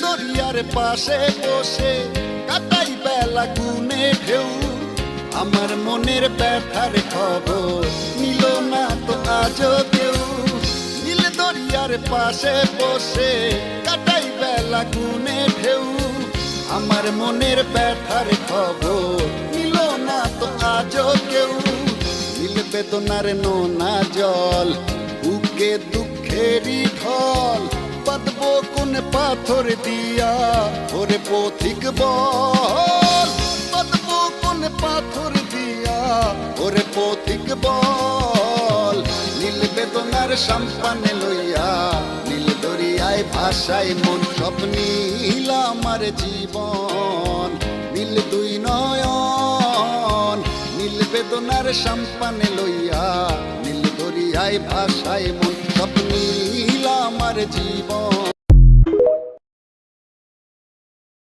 দরিয়ার পাশে বসে কাটাই বেলা গুনে ঢেউ আমার মনের ব্যথার খবর নিল না তো আজও কেউ নীল দরিয়ার পাশে বসে কাটাই বেলা গুনে ঢেউ আমার মনের ব্যথার খবর নিল না তো আজও কেউ নীল বেদনার নোনা জল বুকে দুঃখেরই ঢল বাঁধবো কোন পাথর দিয়া ওরে পথিক বল বাঁধবো কোন পাথর দিয়া ওরে পথিক বল নীল বেদনার সম্পানে লইয়া নীল দরিয়ায় ভাষায় মন সব নীল আমার জীবন নীল দুই নয়ন নীল বেদনার সম্পানে লইয়া নীল দরিয়ায় ভাষায় মন সব নীল আমার জীবন।